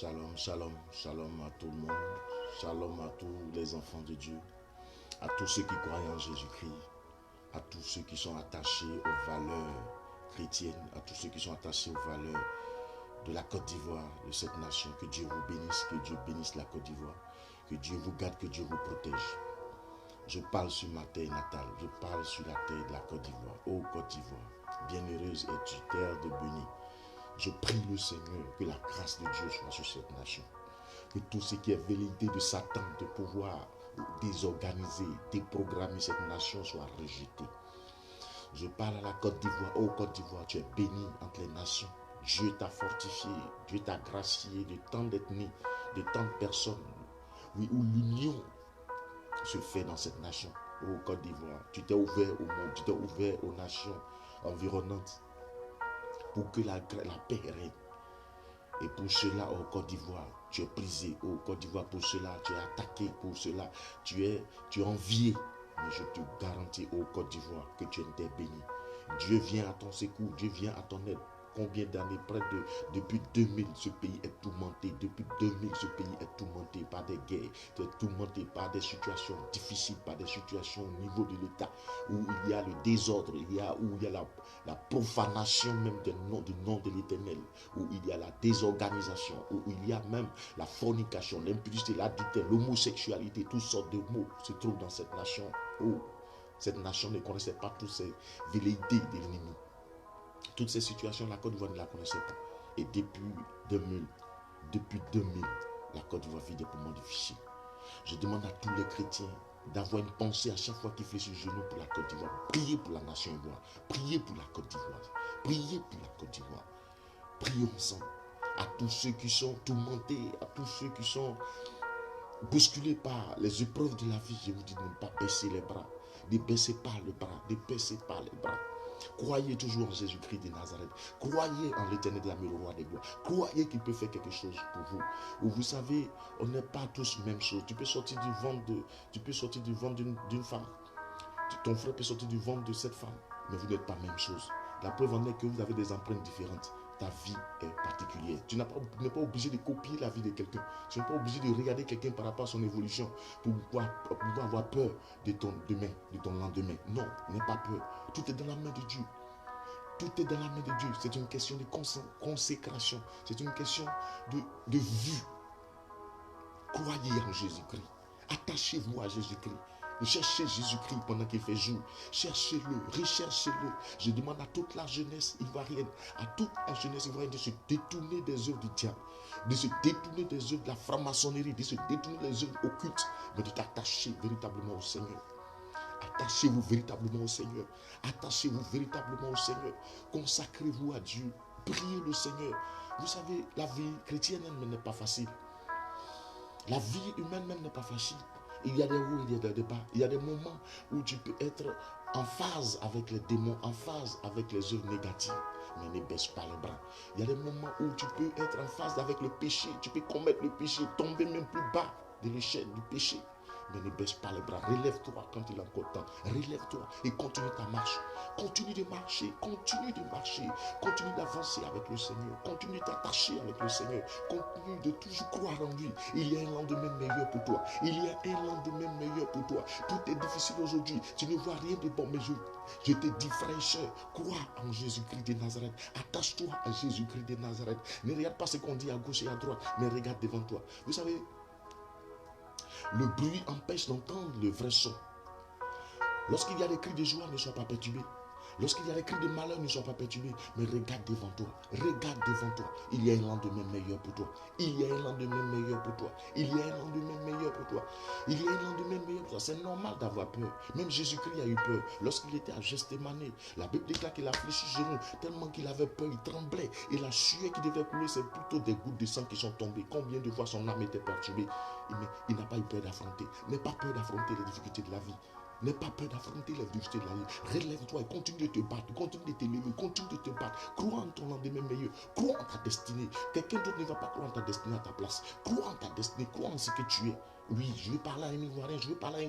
Shalom, shalom, shalom à tout le monde, shalom à tous les enfants de Dieu, à tous ceux qui croient en Jésus-Christ, à tous ceux qui sont attachés aux valeurs chrétiennes, à tous ceux qui sont attachés aux valeurs de la Côte d'Ivoire, de cette nation. Que Dieu vous bénisse, que Dieu bénisse la Côte d'Ivoire, que Dieu vous garde, que Dieu vous protège. Je parle sur ma terre natale, je parle sur la terre de la Côte d'Ivoire. Ô Côte d'Ivoire, bienheureuse es-tu, terre de béni. Je prie le Seigneur que la grâce de Dieu soit sur cette nation. Que tout ce qui est velléité de Satan de pouvoir désorganiser, déprogrammer cette nation soit rejeté. Je parle à la Côte d'Ivoire. Ô Côte d'Ivoire, tu es béni entre les nations. Dieu t'a fortifié, Dieu t'a gracié de tant d'ethnies, de tant de personnes. Oui, où l'union se fait dans cette nation. Ô Côte d'Ivoire, tu t'es ouvert au monde, tu t'es ouvert aux nations environnantes pour que la paix règne. Et pour cela, ô Côte d'Ivoire, tu es brisé. Ô Côte d'Ivoire, pour cela, tu es attaqué. Pour cela, tu es envié. Mais je te garantis, ô Côte d'Ivoire, que tu es béni. Dieu vient à ton secours, Dieu vient à ton aide. Combien d'années, depuis 2000, ce pays est tourmenté. Depuis 2000, ce pays est tourmenté par des guerres, tourmenté par des situations difficiles, par des situations au niveau de l'État, où il y a le désordre, où il y a la profanation même du nom de l'Éternel, où il y a la désorganisation, où il y a même la fornication, l'impudicité, l'adultère, l'homosexualité, toutes sortes de mots se trouvent dans cette nation. Où cette nation ne connaissait pas toutes ces velléités de l'ennemi. Toutes ces situations, la Côte d'Ivoire ne la connaissait pas. Et depuis 2000, la Côte d'Ivoire vit des moments difficiles. Je demande à tous les chrétiens d'avoir une pensée à chaque fois qu'ils font sur genou pour la Côte d'Ivoire. Priez pour la nation ivoire. Priez pour la Côte d'Ivoire. Priez pour la Côte d'Ivoire. Prions ensemble. À tous ceux qui sont tourmentés, à tous ceux qui sont bousculés par les épreuves de la vie, je vous dis de ne pas baisser les bras. Ne baissez pas les bras. Ne baissez pas les bras. Croyez toujours en Jésus-Christ de Nazareth. Croyez en l'Éternel de l'armée, le roi des gloires. Croyez qu'il peut faire quelque chose pour vous. Vous savez, on n'est pas tous même chose. Tu peux sortir du ventre d'une femme. Ton frère peut sortir du ventre de cette femme. Mais vous n'êtes pas même chose. La preuve en est que vous avez des empreintes différentes. Ta vie est particulière. Tu n'es pas obligé de copier la vie de quelqu'un. Tu n'es pas obligé de regarder quelqu'un par rapport à son évolution pour pouvoir avoir peur de ton demain, de ton lendemain. Non, n'aie pas peur. Tout est dans la main de Dieu. Tout est dans la main de Dieu. C'est une question de consécration. C'est une question de vue. Croyez en Jésus-Christ. Attachez-vous à Jésus-Christ. Cherchez Jésus-Christ pendant qu'il fait jour. Cherchez-le, recherchez-le. Je demande à toute la jeunesse ivoirienne, de se détourner des œuvres du diable, de se détourner des œuvres de la franc-maçonnerie, de se détourner des œuvres occultes, mais de t'attacher véritablement au Seigneur. Attachez-vous véritablement au Seigneur. Attachez-vous véritablement au Seigneur. Consacrez-vous à Dieu. Priez le Seigneur. Vous savez, la vie chrétienne n'est pas facile. La vie humaine même n'est pas facile. Il y a des hauts, il y a des bas. Il y a des moments où tu peux être en phase avec les démons, en phase avec les œuvres négatives, mais ne baisse pas les bras. Il y a des moments où tu peux être en phase avec le péché. Tu peux commettre le péché, tomber même plus bas de l'échelle du péché. Mais ne baisse pas les bras. Relève-toi quand il est encore temps. Relève-toi et continue ta marche. Continue de marcher. Continue de marcher. Continue d'avancer avec le Seigneur. Continue d'attacher avec le Seigneur. Continue de toujours croire en lui. Il y a un lendemain meilleur pour toi. Il y a un lendemain meilleur pour toi. Tout est difficile aujourd'hui. Tu ne vois rien de bon. Mais je te dis, frère et soeur, crois en Jésus-Christ de Nazareth. Attache-toi à Jésus-Christ de Nazareth. Ne regarde pas ce qu'on dit à gauche et à droite, mais regarde devant toi. Vous savez, le bruit empêche d'entendre le vrai son. Lorsqu'il y a des cris de joie, ne sois pas perturbé. Lorsqu'il y a des cris de malheur, ne sois pas perturbé. Mais regarde devant toi. Regarde devant toi. Il y a un lendemain meilleur pour toi. Il y a un lendemain meilleur pour toi. Il y a un lendemain meilleur pour toi. Il y a un lendemain meilleur pour toi. C'est normal d'avoir peur. Même Jésus-Christ a eu peur. Lorsqu'il était à Gethsémane, la Bible déclare qu'il a fléchi genou tellement qu'il avait peur, il tremblait. Et la sueur qui devait couler, c'est plutôt des gouttes de sang qui sont tombées. Combien de fois son âme était perturbée. Mais il n'a pas eu peur d'affronter. N'aie pas peur d'affronter les difficultés de la vie. N'aie pas peur d'affronter les difficultés de la vie. Relève-toi et continue de te battre. Continue de t'élever. Continue de te battre. Crois en ton lendemain meilleur. Crois en ta destinée. Quelqu'un d'autre ne va pas croire en ta destinée à ta place. Crois en ta destinée. Crois en ce que tu es. Oui, je vais parler à un Ivoirien. Je vais parler